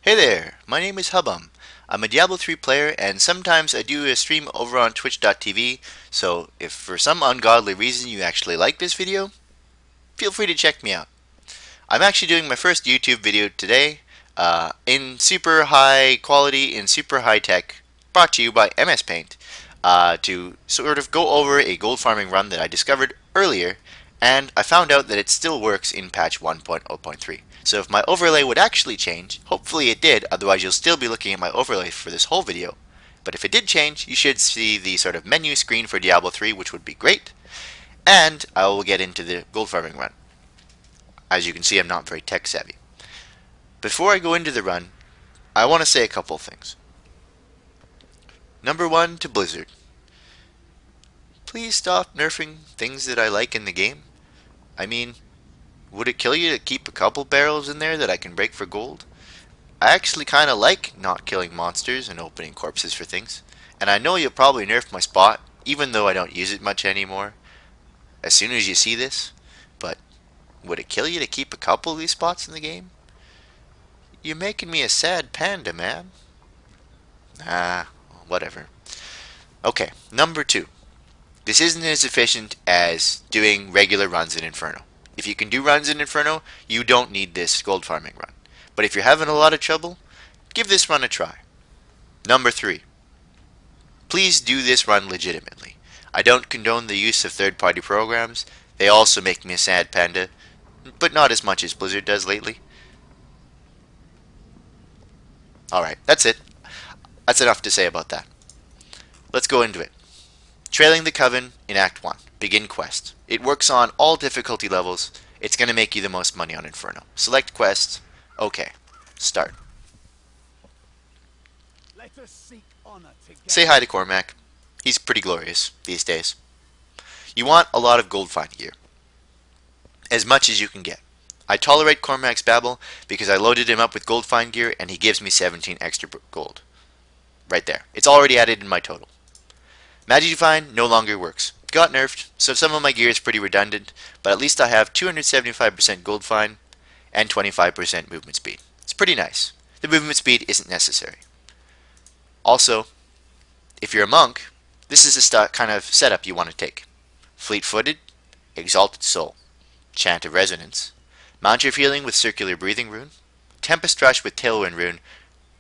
Hey there, my name is Hubum. I'm a Diablo 3 player and sometimes I do a stream over on twitch.tv, so if for some ungodly reason you actually like this video, feel free to check me out. I'm actually doing my first YouTube video today, in super high quality, in super high tech, brought to you by MS Paint, to sort of go over a gold farming run that I discovered earlier, and I found out that it still works in patch 1.0.3. So if my overlay would actually change, hopefully it did, otherwise you'll still be looking at my overlay for this whole video. But if it did change, you should see the sort of menu screen for Diablo 3, which would be great, and I will get into the gold farming run. As you can see, I'm not very tech savvy. Before I go into the run, I want to say a couple things. Number one, to Blizzard. Please stop nerfing things that I like in the game. I mean, would it kill you to keep a couple barrels in there that I can break for gold? I actually kinda like not killing monsters and opening corpses for things. And I know you'll probably nerf my spot, even though I don't use it much anymore, as soon as you see this. But would it kill you to keep a couple of these spots in the game? You're making me a sad panda, man. Ah, whatever. Okay, number two. This isn't as efficient as doing regular runs in Inferno. If you can do runs in Inferno, you don't need this gold farming run. But if you're having a lot of trouble, give this run a try. Number three. Please do this run legitimately. I don't condone the use of third-party programs. They also make me a sad panda, but not as much as Blizzard does lately. Alright, that's it. That's enough to say about that. Let's go into it. Trailing the Coven in Act 1. Begin quest. It works on all difficulty levels. It's going to make you the most money on Inferno. Select quest. Okay. Start. Let us seek honor together. Say hi to Cormac. He's pretty glorious these days. You want a lot of gold find gear. As much as you can get. I tolerate Cormac's babble because I loaded him up with gold find gear and he gives me 17 extra gold. Right there. It's already added in my total. Magic Find no longer works. Got nerfed, so some of my gear is pretty redundant, but at least I have 275% gold find and 25% movement speed. It's pretty nice. The movement speed isn't necessary. Also, if you're a monk, this is the kind of setup you want to take. Fleet-footed, Exalted Soul, Chant of Resonance, Mount Your Feeling with Circular Breathing Rune, Tempest Rush with Tailwind Rune.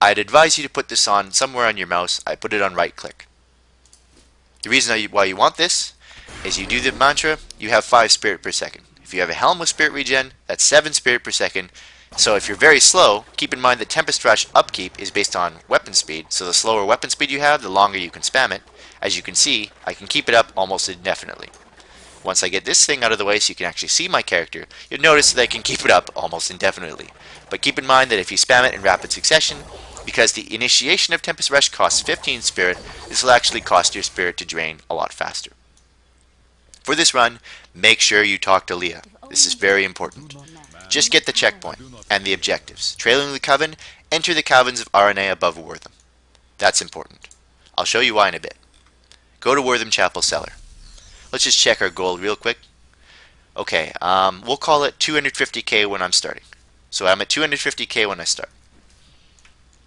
I'd advise you to put this on somewhere on your mouse. I put it on right click. The reason why you want this is you do the mantra, you have 5 spirit per second. If you have a helm with spirit regen, that's 7 spirit per second. So if you're very slow, keep in mind that Tempest Rush upkeep is based on weapon speed, so the slower weapon speed you have, the longer you can spam it. As you can see, I can keep it up almost indefinitely. Once I get this thing out of the way so you can actually see my character, you'll notice that I can keep it up almost indefinitely. But keep in mind that if you spam it in rapid succession, because the initiation of Tempest Rush costs 15 spirit, this will actually cost your spirit to drain a lot faster. For this run, make sure you talk to Leah. This is very important. Just get the checkpoint and the objectives. Trailing the Coven, enter the caverns of RNA above Wortham. That's important. I'll show you why in a bit. Go to Wortham Chapel Cellar. Let's just check our gold real quick. Okay, we'll call it 250k when I'm starting. So I'm at 250k when I start.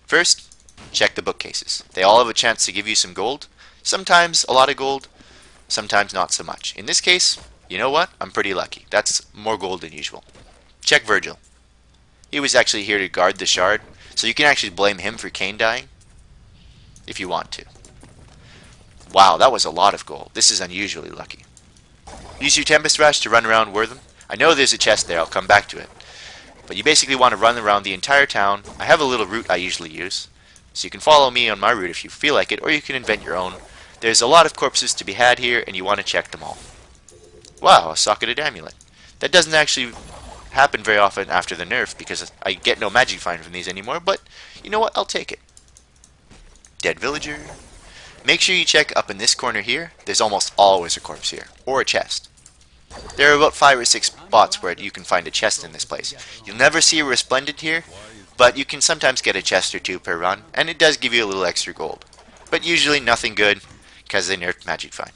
First, check the bookcases. They all have a chance to give you some gold. Sometimes a lot of gold, sometimes not so much. In this case, you know what? I'm pretty lucky. That's more gold than usual. Check Virgil. He was actually here to guard the shard, so you can actually blame him for Cain dying, if you want to. Wow, that was a lot of gold. This is unusually lucky. Use your Tempest Rush to run around Wortham. I know there's a chest there, I'll come back to it. But you basically want to run around the entire town. I have a little route I usually use, so you can follow me on my route if you feel like it, or you can invent your own. There's a lot of corpses to be had here, and you want to check them all. Wow, a socketed amulet. That doesn't actually happen very often after the nerf, because I get no magic find from these anymore, but you know what, I'll take it. Dead villager. Make sure you check up in this corner here. There's almost always a corpse here, or a chest. There are about 5 or 6 spots where you can find a chest in this place. You'll never see a resplendent here, but you can sometimes get a chest or 2 per run, and it does give you a little extra gold. But usually nothing good, because they nerfed magic find.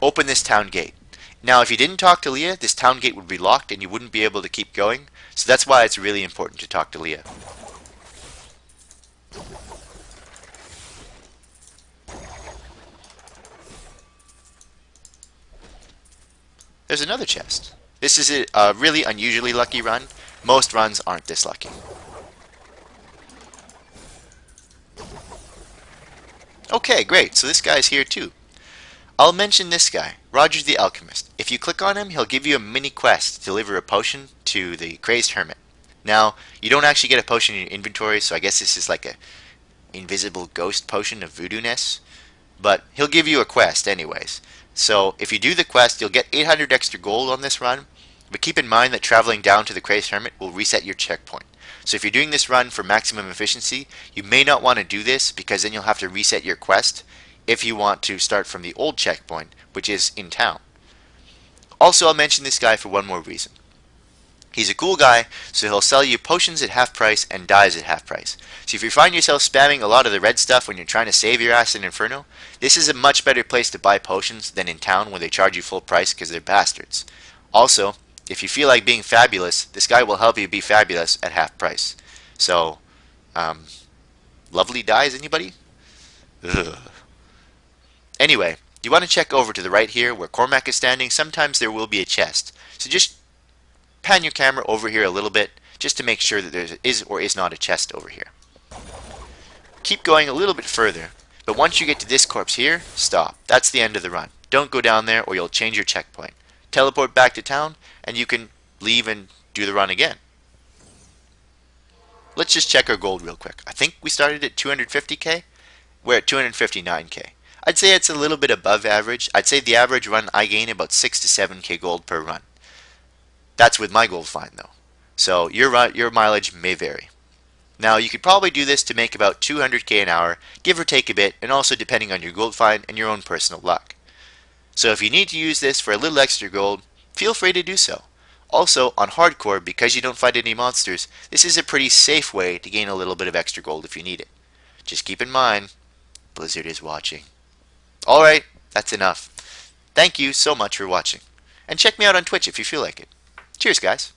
Open this town gate. Now if you didn't talk to Leah, this town gate would be locked and you wouldn't be able to keep going, So that's why it's really important to talk to Leah. There's another chest. This is a really unusually lucky run. Most runs aren't this lucky. Okay, great. So this guy's here too. I'll mention this guy, Roger the Alchemist. If you click on him, he'll give you a mini quest to deliver a potion to the Crazed Hermit. Now, you don't actually get a potion in your inventory, so I guess this is like a invisible ghost potion of voodoo-ness. But he'll give you a quest anyways. So if you do the quest, you'll get 800 extra gold on this run. But keep in mind that traveling down to the Crazed Hermit will reset your checkpoint. So if you're doing this run for maximum efficiency, you may not want to do this because then you'll have to reset your quest if you want to start from the old checkpoint, which is in town. Also, I'll mention this guy for one more reason. He's a cool guy, so he'll sell you potions at half price and dyes at half price. So if you find yourself spamming a lot of the red stuff when you're trying to save your ass in Inferno, this is a much better place to buy potions than in town where they charge you full price because they're bastards. Also, if you feel like being fabulous, this guy will help you be fabulous at half price. So, lovely dyes, anybody? Ugh. Anyway, you want to check over to the right here where Cormac is standing. Sometimes there will be a chest. So just pan your camera over here a little bit just to make sure that there is or is not a chest over here. Keep going a little bit further, but once you get to this corpse here, stop. That's the end of the run. Don't go down there or you'll change your checkpoint. Teleport back to town and you can leave and do the run again. Let's just check our gold real quick. I think we started at 250k. We're at 259k. I'd say it's a little bit above average. I'd say the average run I gain about 6 to 7k gold per run. That's with my gold find though. So your mileage may vary. Now you could probably do this to make about 200k an hour, give or take a bit, and also depending on your gold find and your own personal luck. So if you need to use this for a little extra gold, feel free to do so. Also, on hardcore, because you don't fight any monsters, this is a pretty safe way to gain a little bit of extra gold if you need it. Just keep in mind, Blizzard is watching. Alright, that's enough. Thank you so much for watching. And check me out on Twitch if you feel like it. Cheers, guys.